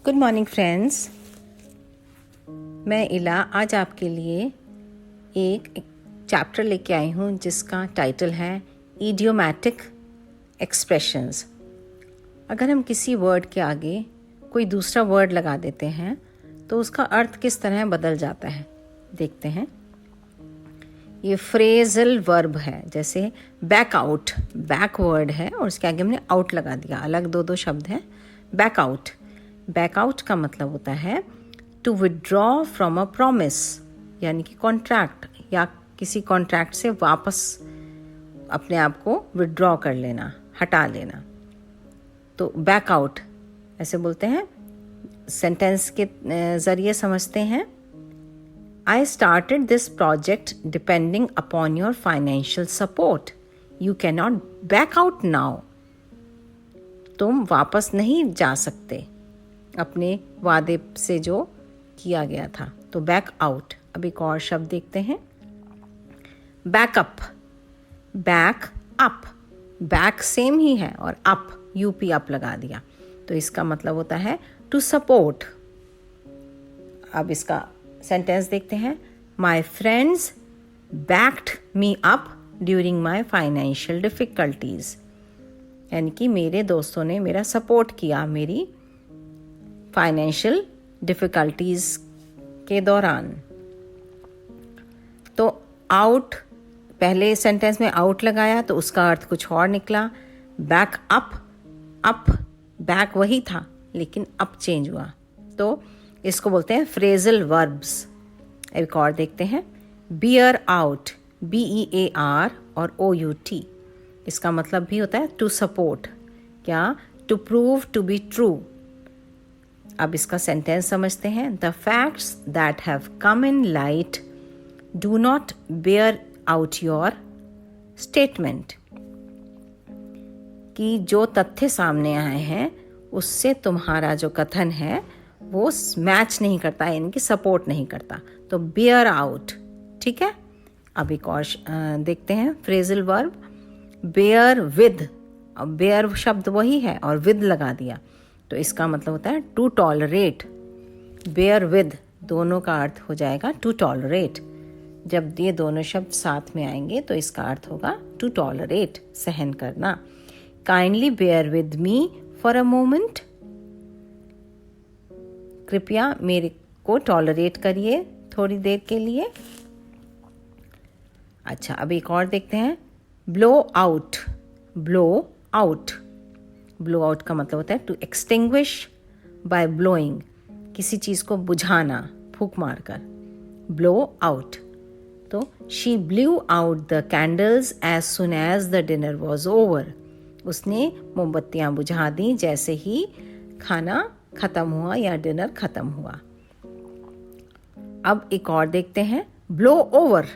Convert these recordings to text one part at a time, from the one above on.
Good morning friends. मैं इला आज आपके लिए एक चैप्टर लेके आई हूँ जिसका टाइटल है इडियोमैटिक एक्सप्रेशंस। अगर हम किसी वर्ड के आगे कोई दूसरा वर्ड लगा देते हैं तो उसका अर्थ किस तरह बदल जाता है, देखते हैं। ये फ्रेजल वर्ब है, जैसे बैक आउट, बैक वर्ड है और उसके आगे हमने आउट लगा दिया, अलग दो शब्द हैं। बैक आउट, बैक आउट का मतलब होता है to withdraw from a promise, यानी कि कॉन्ट्रैक्ट या किसी कॉन्ट्रैक्ट से वापस अपने आप को विदड्रॉ कर लेना, हटा लेना। तो बैक आउट ऐसे बोलते हैं। सेंटेंस के ज़रिए समझते हैं। I started this project depending upon your financial support. You cannot back out now. तुम वापस नहीं जा सकते अपने वादे से जो किया गया था। तो बैक आउट। अब एक और शब्द देखते हैं, backup. Back up, back same ही है और अप, यूपी अप लगा दिया, तो इसका मतलब होता है टू सपोर्ट। अब इसका सेंटेंस देखते हैं। My friends backed me up during my financial difficulties, यानी कि मेरे दोस्तों ने मेरा सपोर्ट किया मेरी फाइनेंशियल डिफ़िकल्टीज़ के दौरान। तो आउट, पहले सेंटेंस में आउट लगाया तो उसका अर्थ कुछ और निकला। बैक अप, अप बैक वही था लेकिन अप चेंज हुआ, तो इसको बोलते हैं फ्रेजल वर्ब्स। एक और देखते हैं, बियर आउट, BEAR और OUT, इसका मतलब भी होता है टू सपोर्ट या to prove to be true. अब इसका सेंटेंस समझते हैं। The facts that have come in light do not bear out your statement, कि जो तथ्य सामने आए हैं उससे तुम्हारा जो कथन है वो मैच नहीं करता, यानी कि सपोर्ट नहीं करता। तो बेयर आउट, ठीक है। अब एक और देखते हैं फ्रेजल वर्ब, बेयर विद। अब बेयर शब्द वही है और विद लगा दिया, तो इसका मतलब होता है टू टॉलरेट। बेयर विद, दोनों का अर्थ हो जाएगा टू टॉलरेट। जब ये दोनों शब्द साथ में आएंगे तो इसका अर्थ होगा टू टॉलरेट, सहन करना। Kindly bear with me for a moment, कृपया मेरे को टॉलरेट करिए थोड़ी देर के लिए। अच्छा, अब एक और देखते हैं, blow out. Blow out, blow out का मतलब होता है टू एक्सटिंग्विश बाय ब्लोइंग, किसी चीज़ को बुझाना फूंक मारकर, ब्लो आउट। तो she blew out the candles as soon as the dinner was over, उसने मोमबत्तियाँ बुझा दी जैसे ही खाना खत्म हुआ या डिनर खत्म हुआ। अब एक और देखते हैं, ब्लो ओवर।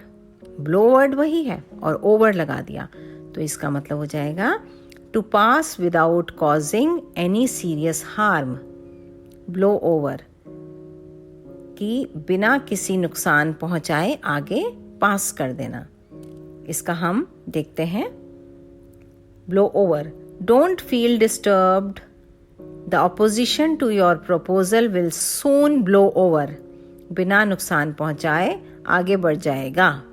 ब्लो वर्ड वही है और ओवर लगा दिया, तो इसका मतलब हो जाएगा to pass without causing any serious harm. Blow over, कि बिना किसी नुकसान पहुंचाए आगे पास कर देना। इसका हम देखते हैं, blow over. Don't feel disturbed, The opposition to your proposal will soon blow over. बिना नुकसान पहुंचाए आगे बढ़ जाएगा,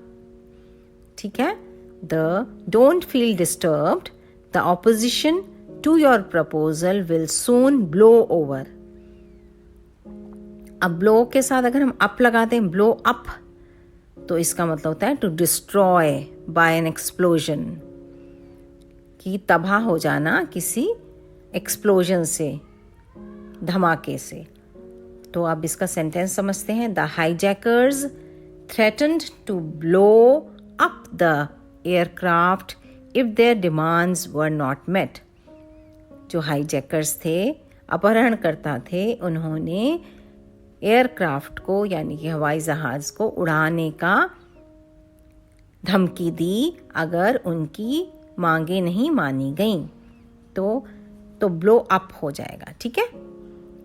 ठीक है। Don't feel disturbed. The opposition to your proposal will soon blow over. अब blow के साथ अगर हम up लगा दें, blow up, तो इसका मतलब होता है to destroy by an explosion, कि तबाह हो जाना किसी एक्सप्लोजन से, धमाके से। तो अब इसका सेंटेंस समझते हैं। The hijackers threatened to blow up the aircraft if their demands were not met. जो हाईजैकर्स थे, अपहरणकर्ता थे, उन्होंने एयरक्राफ्ट को यानी कि हवाई जहाज को उड़ाने का धमकी दी अगर उनकी मांगे नहीं मानी गईं। तो ब्लो अप हो जाएगा, ठीक है।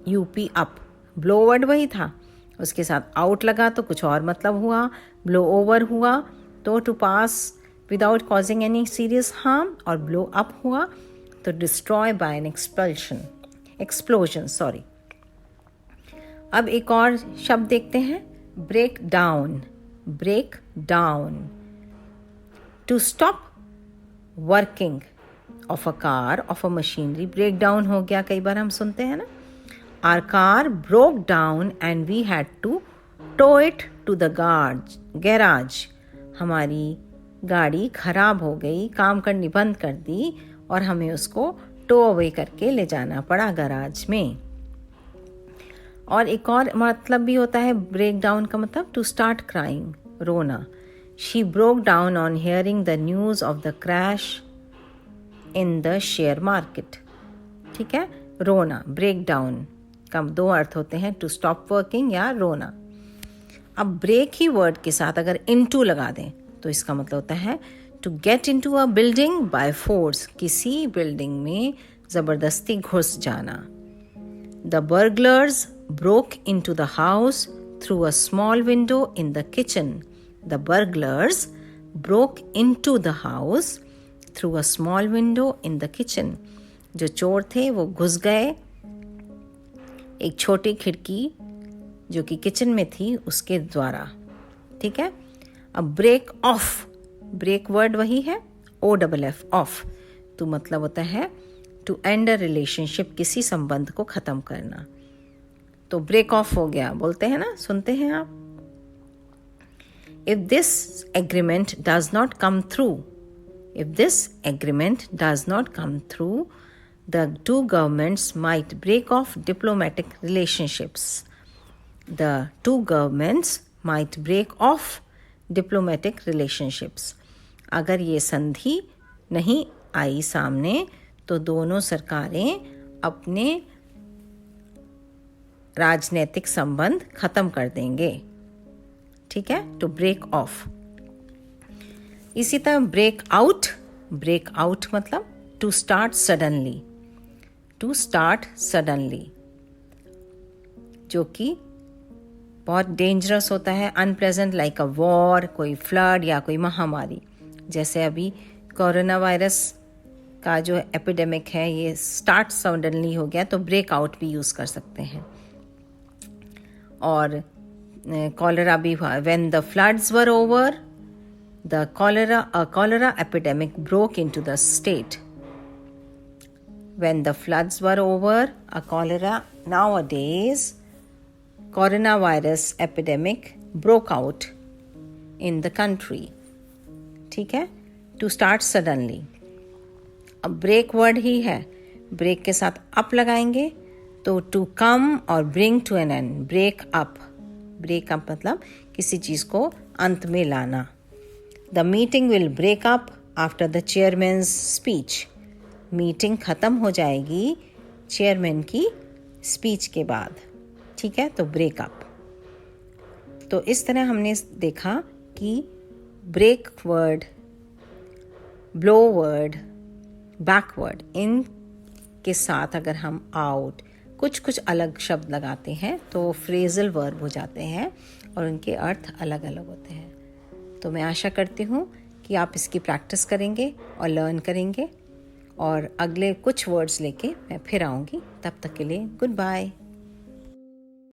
यूपी अप, ब्लो वर्ड वही था, उसके साथ आउट लगा तो कुछ और मतलब हुआ। ब्लो ओवर हुआ तो to pass without causing any serious harm, और ब्लो अप हुआ तो destroy by an explosion, sorry. अब एक और शब्द देखते हैं, break down. Break down, to stop working of a car, of a machinery. Break down हो गया, कई बार हम सुनते हैं ना, our car broke down and we had to tow it to the garage. हमारी गाड़ी खराब हो गई, काम करनी बंद कर दी और हमें उसको टो अवे करके ले जाना पड़ा गैराज में। और एक और मतलब भी होता है ब्रेक डाउन का मतलब, टू स्टार्ट क्राइंग, रोना। She broke down on hearing the news of the crash in the share market. ठीक है, रोना, ब्रेक डाउन का दो अर्थ होते हैं, टू स्टॉप वर्किंग या रोना। अब ब्रेक ही वर्ड के साथ अगर इनटू लगा दें तो इसका मतलब होता है to get into a building by force, किसी बिल्डिंग में ज़बरदस्ती घुस जाना। The burglars broke into the house through a small window in the kitchen. The burglars broke into the house through a small window in the kitchen. जो चोर थे वो घुस गए एक छोटी खिड़की जो कि किचन में थी उसके द्वारा। ठीक है, अब ब्रेक ऑफ, ब्रेक वर्ड वही है, OFF, ऑफ, तो मतलब होता है टू एंड अ रिलेशनशिप, किसी संबंध को ख़त्म करना। तो ब्रेक ऑफ हो गया, बोलते हैं ना, सुनते हैं आप। If this agreement does not come through, if this agreement does not come through, the two governments might break off diplomatic relationships. The two governments might break off diplomatic relationships. अगर ये संधि नहीं आई सामने तो दोनों सरकारें अपने राजनीतिक संबंध खत्म कर देंगे। ठीक है, टू ब्रेक ऑफ। इसी तरह ब्रेक आउट, ब्रेक आउट मतलब to start suddenly, to start suddenly, जो कि बहुत डेंजरस होता है, अनप्लेजेंट, लाइक अ वॉर, कोई फ्लड या कोई महामारी। जैसे अभी कोरोना वायरस का जो एपिडेमिक है ये स्टार्ट सडनली हो गया, तो ब्रेक आउट भी यूज़ कर सकते हैं। और कॉलेरा भी हुआ, when the floods were over the cholera epidemic broke into the state. When the floods were over a cholera, nowadays coronavirus epidemic broke out in the country. ठीक है, to start suddenly। अब break word ही है, break के साथ up लगाएंगे तो to come और bring to an end, break up. Break up मतलब किसी चीज़ को अंत में लाना। The meeting will break up after the chairman's speech. Meeting ख़त्म हो जाएगी चेयरमैन की स्पीच के बाद। ठीक है, तो ब्रेकअप। तो इस तरह हमने देखा कि break word, blow word, backward, इन के साथ अगर हम आउट कुछ अलग शब्द लगाते हैं तो फ्रेजल वर्ब हो जाते हैं और उनके अर्थ अलग अलग होते हैं। तो मैं आशा करती हूँ कि आप इसकी प्रैक्टिस करेंगे और लर्न करेंगे, और अगले कुछ वर्ड्स लेके मैं फिर आऊँगी। तब तक के लिए गुड बाय।